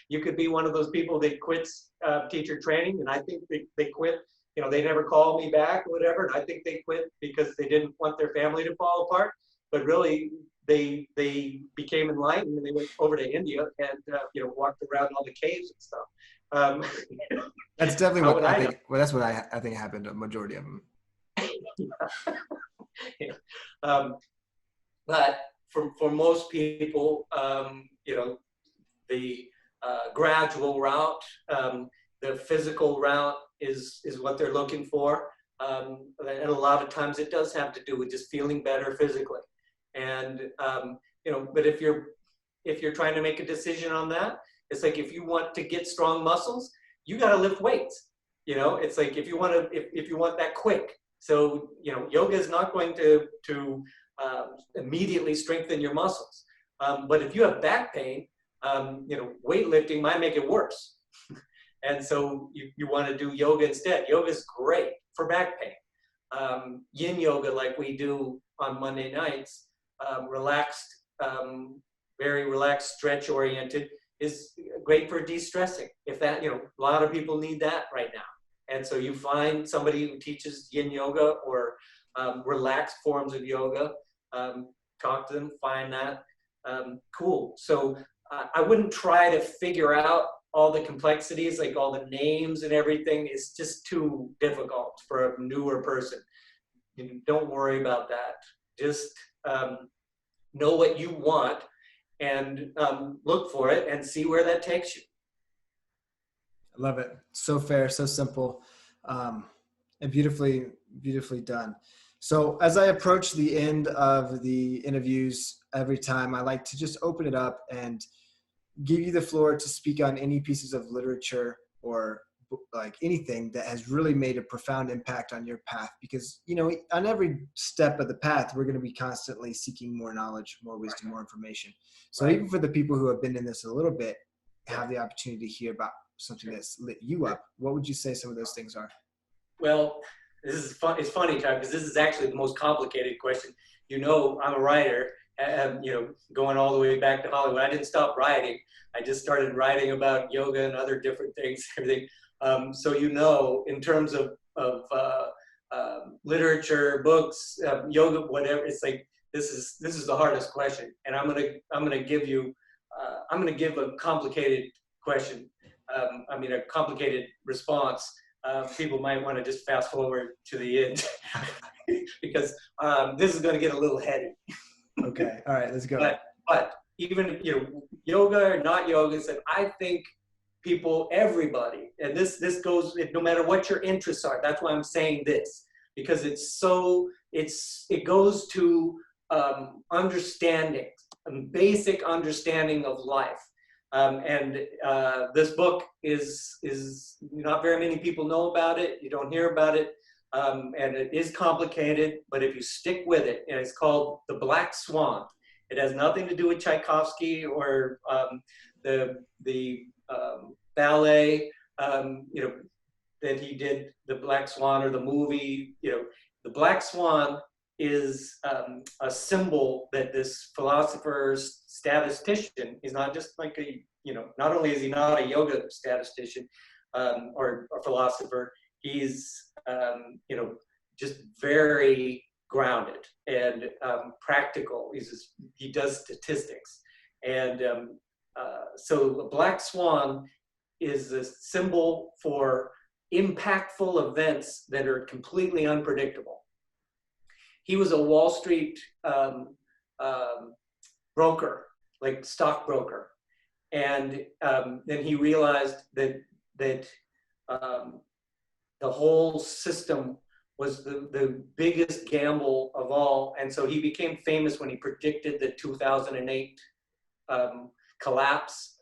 You could be one of those people that quits teacher training, and I think they quit. They never called me back or whatever, and I think they quit because they didn't want their family to fall apart. But really, they became enlightened, and they went over to India and walked around all the caves and stuff. That's definitely what I think. Well, that's what I think happened to a majority of them. But for most people, the gradual route, the physical route is what they're looking for. And a lot of times it does have to do with just feeling better physically. And, but if you're trying to make a decision on that, it's like, if you want to get strong muscles, you got to lift weights. It's like, if you want that quick. So, yoga is not going to immediately strengthen your muscles. But if you have back pain, weightlifting might make it worse. And so you want to do yoga instead. Yoga is great for back pain. Yin yoga, like we do on Monday nights, relaxed, very relaxed, stretch oriented, is great for de-stressing. If that, a lot of people need that right now. And so you find somebody who teaches yin yoga or relaxed forms of yoga, talk to them, find that. Cool. So I wouldn't try to figure out all the complexities, like all the names and everything. It's just too difficult for a newer person. Don't worry about that. Just know what you want and look for it and see where that takes you. I love it. So fair, so simple, and beautifully done. So as I approach the end of the interviews every time, I like to just open it up and give you the floor to speak on any pieces of literature or like anything that has really made a profound impact on your path. Because, on every step of the path, we're going to be constantly seeking more knowledge, more wisdom, more information. So even for the people who have been in this a little bit, have the opportunity to hear about something that's lit you up, what would you say some of those things are? Well, this is fun. It's funny, Tom, because this is actually the most complicated question. I'm a writer, going all the way back to Hollywood. I didn't stop writing. I just started writing about yoga and other different things, everything. So, in terms of literature, books, yoga, whatever, it's like this is the hardest question, and I'm gonna give you I'm gonna give a complicated question. I mean, a complicated response. People might want to just fast forward to the end because this is going to get a little heady. Okay. All right. Let's go. But even, you know, yoga or not yoga, I think people, everybody, and this goes, no matter what your interests are. That's why I'm saying this, because it goes to understanding, basic understanding of life. This book is not very many people know about it. You don't hear about it. And it is complicated, but if you stick with it, and it's called The Black Swan. It has nothing to do with Tchaikovsky or the ballet, you know, that he did, The Black Swan, or the movie. You know, The Black Swan is a symbol that this philosopher, statistician, he's not just like a, you know, not only is he not a yoga statistician or philosopher, he's, you know, just very grounded and practical. He does statistics. And so the Black Swan is a symbol for impactful events that are completely unpredictable. He was a Wall Street broker, like stockbroker. And then he realized that the whole system was the biggest gamble of all. And so he became famous when he predicted the 2008 collapse.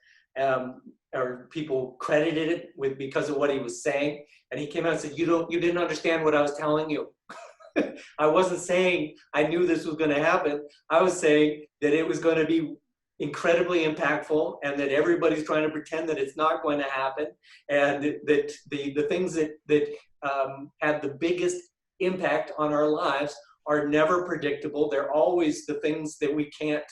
Or people credited it with because of what he was saying. And he came out and said, you didn't understand what I was telling you. I wasn't saying I knew this was going to happen. I was saying that it was going to be incredibly impactful, and that everybody's trying to pretend that it's not going to happen, and that the things that have the biggest impact on our lives are never predictable. They're always the things that we can't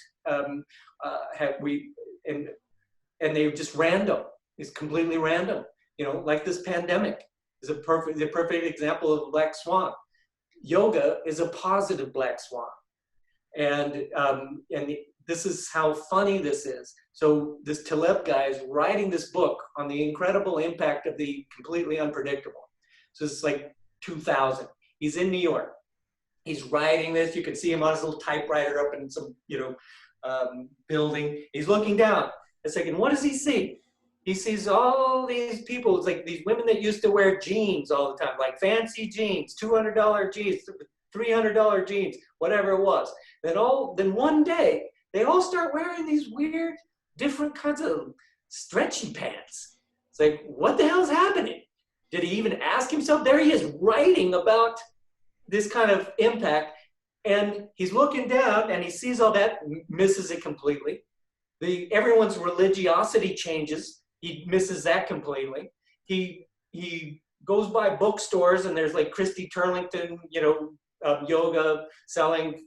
and they're just random. It's completely random. You know, like this pandemic is the perfect example of a black swan. Yoga is a positive black swan, and this is how funny this is. So this Taleb guy is writing this book on the incredible impact of the completely unpredictable. So it's like 2000. He's in New York. He's writing this. You can see him on his little typewriter up in some, you know, building. He's looking down. A second, what does he see? He sees all these people. It's like these women that used to wear jeans all the time, like fancy jeans, $200 jeans, $300 jeans, whatever it was. Then one day, they all start wearing these weird, different kinds of stretchy pants. It's like, what the hell is happening? Did he even ask himself? There he is writing about this kind of impact, and he's looking down and he sees all that, misses it completely. Everyone's religiosity changes. He misses that completely. He goes by bookstores and there's like Christy Turlington, you know, yoga selling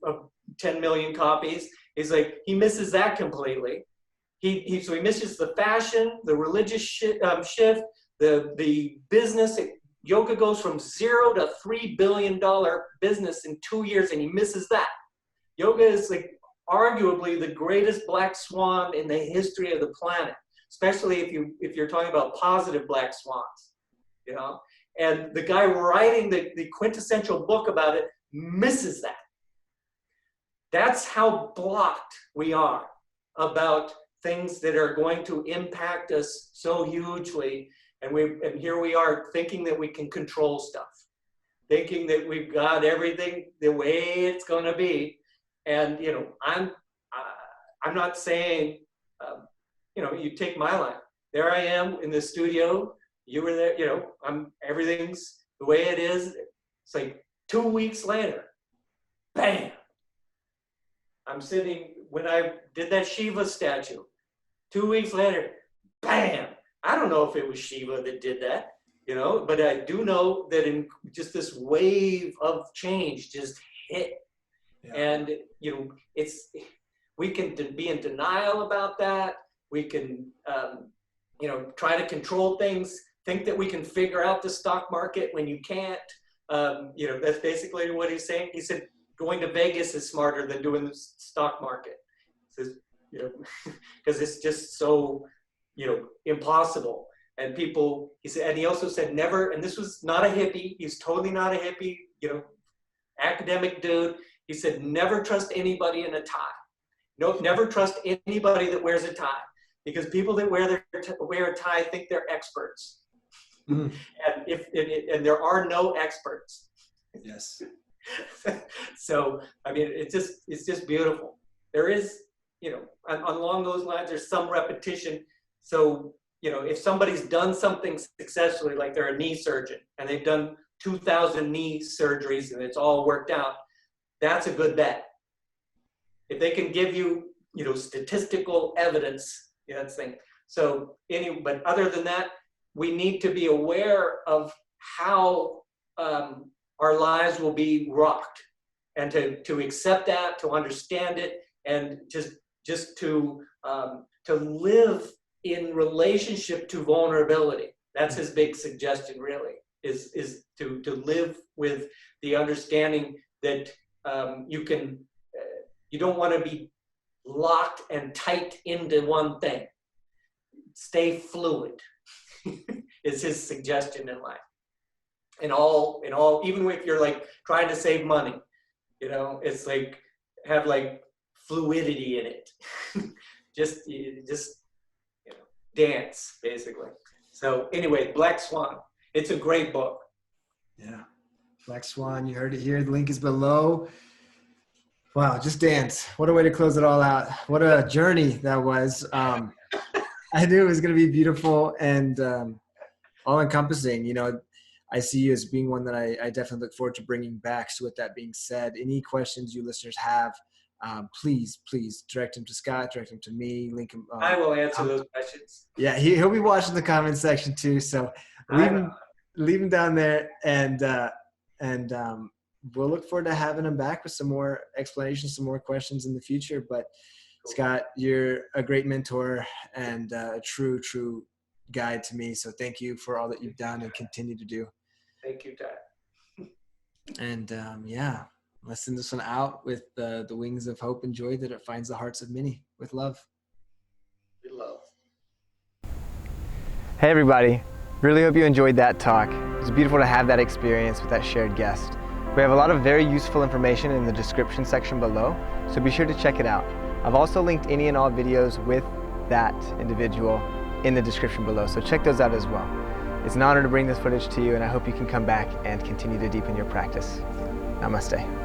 10 million copies. He's like, he misses that completely. So he misses the fashion, the religious shift, the business. Yoga goes from 0 to $3 billion business in 2 years, and he misses that. Yoga is like arguably the greatest black swan in the history of the planet, especially if you're talking about positive black swans, you know. And the guy writing the quintessential book about it misses that. That's how blocked we are about things that are going to impact us so hugely. And here we are thinking that we can control stuff, thinking that we've got everything the way it's going to be. And, you know, I'm not saying, you know, you take my life. There I am in the studio. You were there, you know, everything's the way it is. It's like 2 weeks later, bam. I'm sitting, when I did that Shiva statue, 2 weeks later, bam. I don't know if it was Shiva that did that, you know, but I do know that in just this wave of change just hit. Yeah. And, you know, we can be in denial about that. We can, you know, try to control things, think that we can figure out the stock market when you can't. You know, that's basically what he's saying. He said, going to Vegas is smarter than doing the stock market. Says, because it's just so, impossible. And people, he said, and he also said never, and this was not a hippie. He's totally not a hippie, academic dude. He said, never trust anybody in a tie. No, never trust anybody that wears a tie, because people that wear a tie think they're experts. Mm. And there are no experts. Yes. So, I mean, it's just beautiful. There is, along those lines, there's some repetition. So, if somebody's done something successfully, like they're a knee surgeon and they've done 2,000 knee surgeries and it's all worked out, that's a good bet. If they can give you, statistical evidence, that's the thing. So, but other than that, we need to be aware of how our lives will be rocked, and to accept that, to understand it, and just to live in relationship to vulnerability. That's his big suggestion, really, is to live with the understanding that you don't want to be locked and tight into one thing. Stay fluid is his suggestion in life. In all, even if you're like trying to save money, it's like have like fluidity in it. just dance, basically. So anyway, Black Swan. It's a great book. Yeah. Black Swan, you heard it here. The link is below. Wow, just dance. What a way to close it all out. What a journey that was. I knew it was going to be beautiful and all-encompassing. I see you as being one that I definitely look forward to bringing back. So with that being said, any questions you listeners have, please direct them to Scott, direct them to me, link him. I will answer those questions. Yeah, he'll be watching the comment section too. So leave him down there, and we'll look forward to having him back with some more explanations, some more questions in the future. But cool. Scott, you're a great mentor and a true guide to me. So thank you for all that you've done and continue to do. Thank you, Dad. And let's send this one out with the wings of hope and joy that it finds the hearts of many with love. With love. Hey everybody, really hope you enjoyed that talk. It was beautiful to have that experience with that shared guest. We have a lot of very useful information in the description section below, so be sure to check it out. I've also linked any and all videos with that individual in the description below, so check those out as well. It's an honor to bring this footage to you, and I hope you can come back and continue to deepen your practice. Namaste.